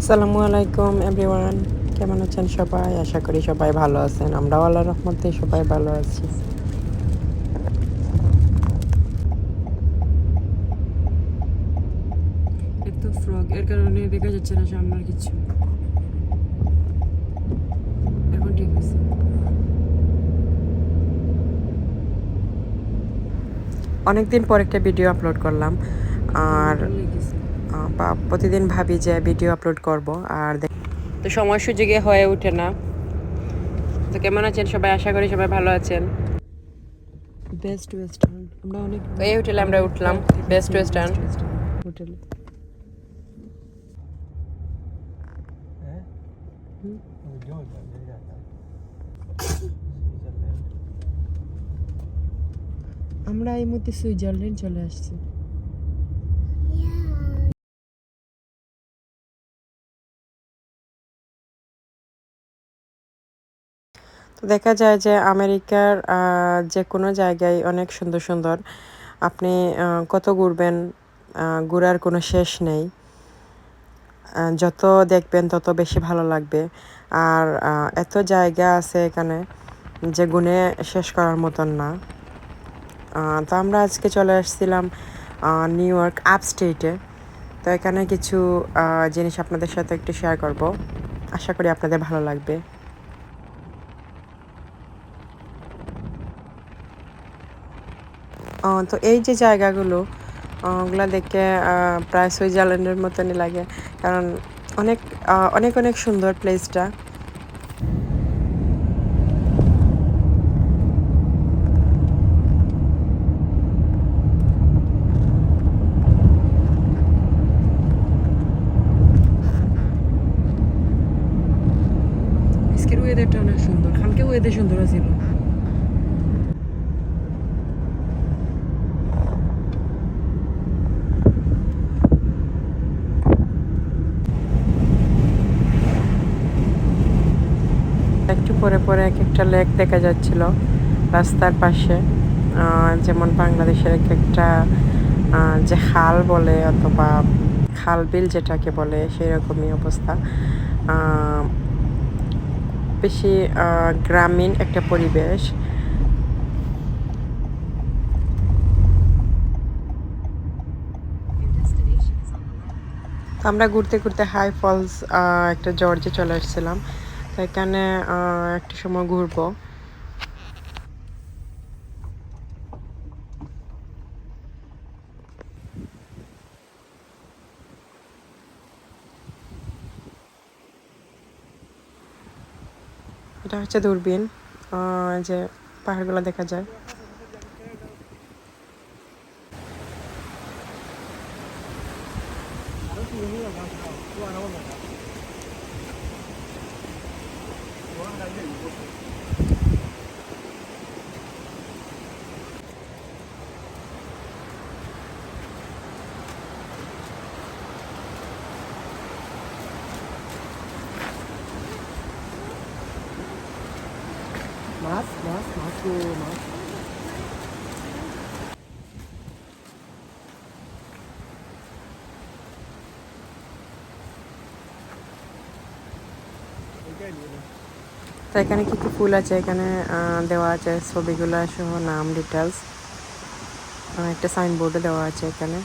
আসসালামু আলাইকুম এভরিওয়ান, কেমন আছেন সবাই? আশা করি সবাই ভালো আছেন। আমরাও আল্লাহর রহমতে সবাই ভালো আছি। এত ফ্রগ এর কারণে দেখা যাচ্ছে না সামনের কিছু। এখন ঠিক আছে। অনেকদিন পর একটা ভিডিও আপলোড করলাম আর টমেটো লেগেছে। প্রতিদিন ভাবি যে ভিডিও আপলোড করব আর তো সময় সুযোগে হয়ে ওঠে না। তো কেমন আছেন সবাই? আশা করি সবাই ভালো আছেন। বেস্ট ওয়েস্টার্ন আমরা অনেক তো এই হোটেলে আমরা অনেক উঠলাম, পর বেস্ট থেকেছি ওয়েস্টার্ন। বেস্ট ওয়েস্টার্ন হোটেলে। আমরা এই মুহূর্তে সুইজারল্যান্ড চলে আসছি। তো দেখা যায় যে আমেরিকার যে কোনো জায়গায় অনেক সুন্দর সুন্দর। আপনি কত ঘুরবেন, ঘোরার কোনো শেষ নেই। যত দেখবেন তত বেশি ভালো লাগবে। আর এত জায়গা আছে এখানে যে গুণে শেষ করার মতন না। তো আমরা আজকে চলে আসছিলাম নিউ ইয়র্ক আপস্টেটে। তো এখানে কিছু জিনিস আপনাদের সাথে একটু শেয়ার করব। আশা করি আপনাদের ভালো লাগবে। তো এই যে জায়গাগুলো, ওগুলো দেখে প্রায় সুইজারল্যান্ডের মতনই লাগে, কারণ অনেক অনেক অনেক সুন্দর প্লেসটা। আজকের ওয়েদারটা অনেক সুন্দর, কালকে ওয়েদার সুন্দর ছিল। একটু পরে পরে এক একটা লেক দেখা যাচ্ছিল রাস্তার পাশে, যেমন বাংলাদেশের এক একটা যে খাল বলে অথবা খাল বিল যেটাকে বলে সেই রকমই অবস্থা। বেশি গ্রামীণ একটা পরিবেশ। তো আমরা ঘুরতে ঘুরতে হাই ফলস একটা জর্জে চলে আসছিলাম। তো এখানে একটু সময় ঘুরবো। এটা হচ্ছে দূরবীন, যে পাহাড়গুলো দেখা যায়। মাছ মাছ মাছ মাছ। তো এখানে কি কি ফুল আছে, এখানে দেওয়া আছে ছবিগুলো সহ নাম ডিটেলস। একটা সাইনবোর্ডে দেওয়া আছে এখানে।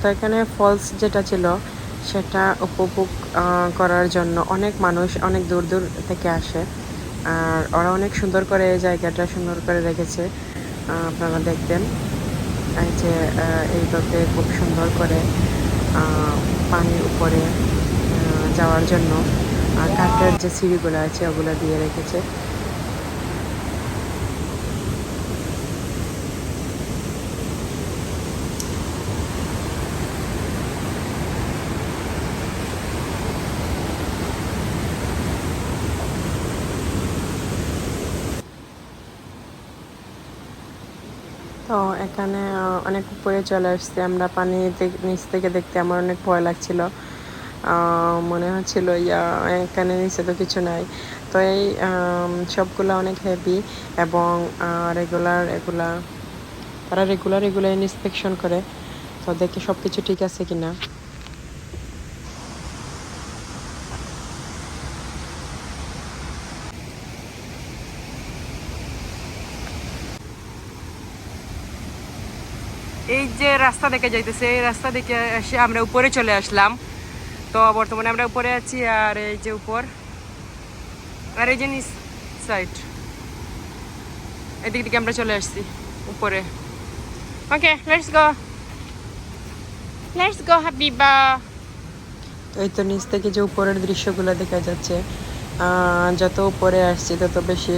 তো এখানে ফলস যেটা ছিল সেটা উপভোগ করার জন্য অনেক মানুষ অনেক দূর দূর থেকে আসে। আর ওরা অনেক সুন্দর করে এই জায়গাটা সুন্দর করে রেখেছে। আপনারা দেখবেন এই যে এইভাবে খুব সুন্দর করে পানির উপরে যাওয়ার জন্য কাঠের যে সিঁড়িগুলো আছে ওগুলো দিয়ে রেখেছে। তো এখানে অনেক উপরে চলে আসছি আমরা, পানি নিচ থেকে দেখতে আমার অনেক ভয় লাগছিল। মনে হচ্ছিল এখানে নিচে তো কিছু নাই। তো এই সবগুলো অনেক হেভি এবং এগুলা তারা রেগুলার এগুলো ইন্সপেকশন করে, তো দেখে সব কিছু ঠিক আছে কিনা। এই যে রাস্তা দেখে যাইতেছে, এই রাস্তা দেখে এসে আমরা উপরে চলে আসলাম। তো বর্তমানে আমরা উপরে আছি, আর এই যে উপর, আর এই যে নিচ সাইড, এদিক দিকে আমরা চলে আসছি উপরে। ওকে, লেটস গো হাবিবা। তো এই তো নিচ থেকে যে উপরের দৃশ্যগুলো দেখা যাচ্ছে, যত উপরে আসছি তত বেশি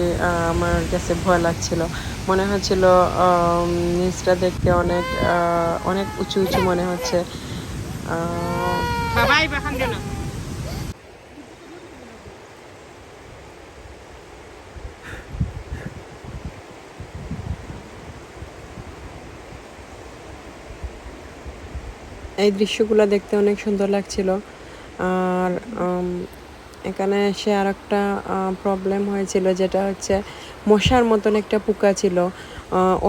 আমার কাছে ভয় লাগছিল। মনে হচ্ছিল নিচটা দেখতে অনেক অনেক উঁচু উঁচু মনে হচ্ছে। বাবাই বাখান দেন না। এই দৃশ্যগুলো দেখতে অনেক সুন্দর লাগছিল। আর এখানে এসে আর একটা প্রবলেম হয়েছিল, যেটা হচ্ছে মশার মতন একটা পোকা ছিল।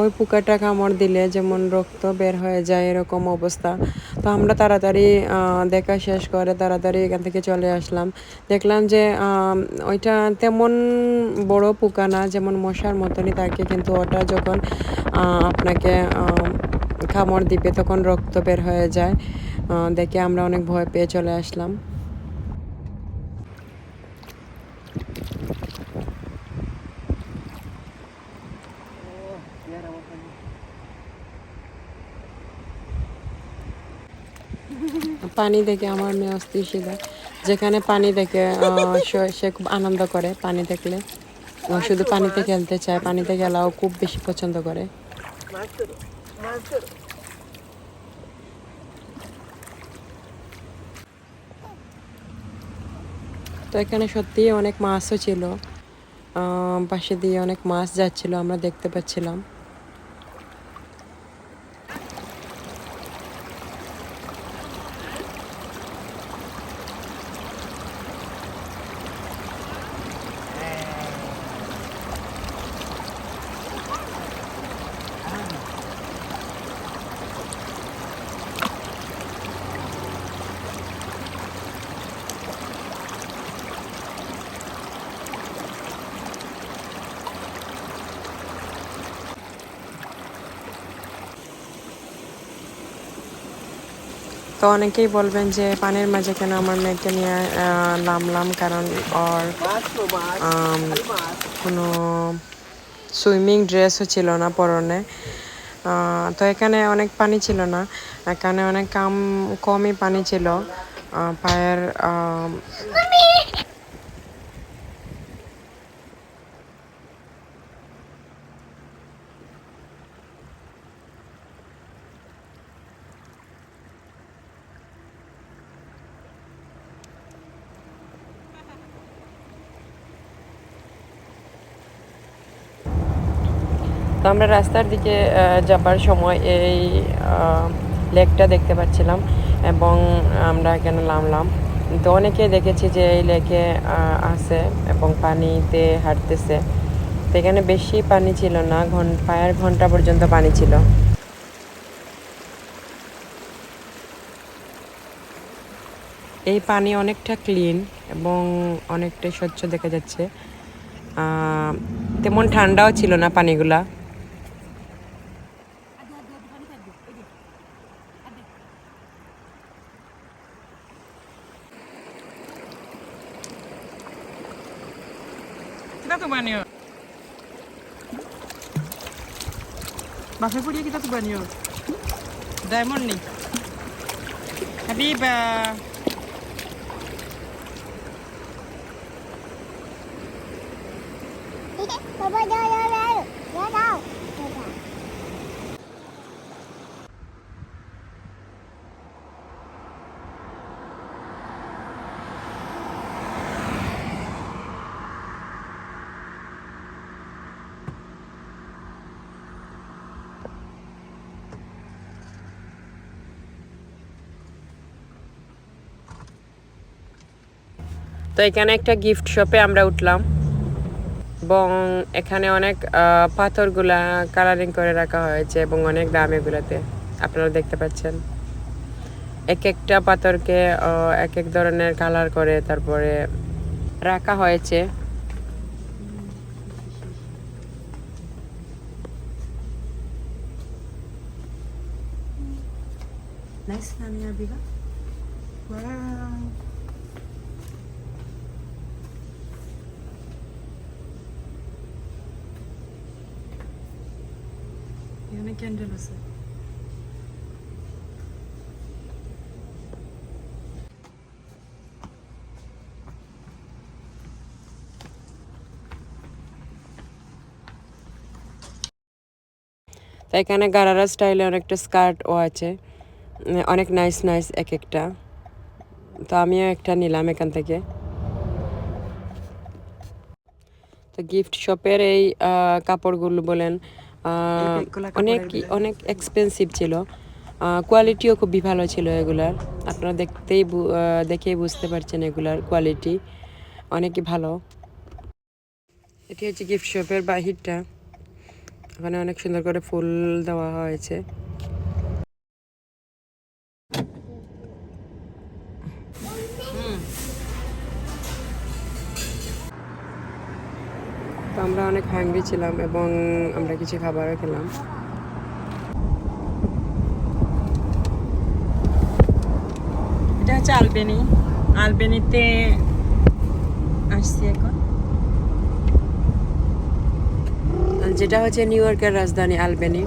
ওই পোকাটা কামড় দিলে যেমন রক্ত বের হয়ে যায়, এরকম অবস্থা। তো আমরা তাড়াতাড়ি দেখা শেষ করে তাড়াতাড়ি এখান থেকে চলে আসলাম। দেখলাম যে ওইটা তেমন বড় পোকা না, যেমন মশার মতনই থাকে, কিন্তু ওটা যখন আপনাকে কামড় দিবে তখন রক্ত বের হয়ে যায়। দেখে আমরা অনেক ভয় পেয়ে চলে আসলাম। পানি দেখে আমার মেয়ে অস্থির ছিল। যেখানে পানি দেখে সে খুব আনন্দ করে, পানি দেখলে শুধু পানিতে খেলতে চায়, পানিতে খেলাও খুব বেশি পছন্দ করে। তো এখানে সত্যিই অনেক মাছও ছিল, পাশে দিয়ে অনেক মাছ যাচ্ছিল, আমরা দেখতে পাচ্ছিলাম। তো অনেকেই বলবেন যে পানির মাঝে কেন আমার মেয়েকে নিয়ে নামলাম, কারণ ওর কোনো সুইমিং ড্রেসও ছিল না পরনে। তো এখানে অনেক পানি ছিল না, এখানে অনেক কমই পানি ছিল। পায়ের তো আমরা রাস্তার দিকে যাবার সময় এই লেকটা দেখতে পাচ্ছিলাম এবং আমরা এখানে নামলাম। তো অনেকে দেখেছি যে এই লেকে আছে এবং পানিতে হাঁটতেছে। তো এখানে বেশি পানি ছিল না, পায়ের ঘন্টা পর্যন্ত পানি ছিল। এই পানি অনেকটা ক্লিন এবং অনেকটাই স্বচ্ছ দেখা যাচ্ছে। তেমন ঠান্ডাও ছিল না পানিগুলা। Kita tuh banyo. Bakal punya kita tuh banyo. Diamond nih. Habiba. Papa jangan tahu. তো এখানে একটা গিফট শপে আমরা উঠলাম এবং এখানে অনেক পাথরগুলা কালারিং করে রাখা হয়েছে এবং অনেক দাম এগুলাতে, আপনারা দেখতে পাচ্ছেন। এক একটা পাথরকে এক এক ধরনের কালার করে তারপরে রাখা হয়েছে। Nice, Nani Abiga. Wow. এখানে ক্যান্ডেল আছে। তো এখানে গারারা স্টাইলে অনেকটা স্কার্টও আছে, অনেক নাইস নাইস এক একটা। তো আমিও একটা নিলাম এখান থেকে। তো গিফট শপের এই কাপড়গুলো বলেন অনেক অনেক এক্সপেন্সিভ ছিল, কোয়ালিটিও খুবই ভালো ছিল এগুলার। আপনারা দেখেই বুঝতে পারছেন এগুলার কোয়ালিটি অনেকই ভালো। এটি হচ্ছে গিফট শপের বাহিরটা, ওখানে অনেক সুন্দর করে ফুল দেওয়া হয়েছে। তো আমরা অনেক হাংরি ছিলাম এবং আমরা কিছু খাবারও খেলাম। এটা হচ্ছে আলবেনিতে আসছি এখন। যেটা হচ্ছে নিউ ইয়র্কের রাজধানী আলবেনি।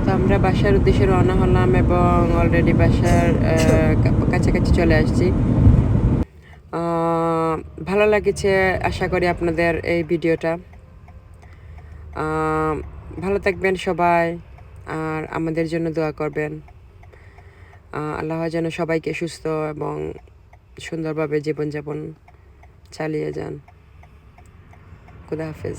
তো আমরা বাসার উদ্দেশ্যে রওনা হলাম এবং অলরেডি বাসার কাছাকাছি চলে আসছি। ভালো লাগছে, আশা করি আপনাদের এই ভিডিওটা। ভালো থাকবেন সবাই আর আমাদের জন্য দোয়া করবেন। আল্লাহ যেন সবাইকে সুস্থ এবং সুন্দরভাবে জীবনযাপন চালিয়ে যান। খুদা হাফেজ।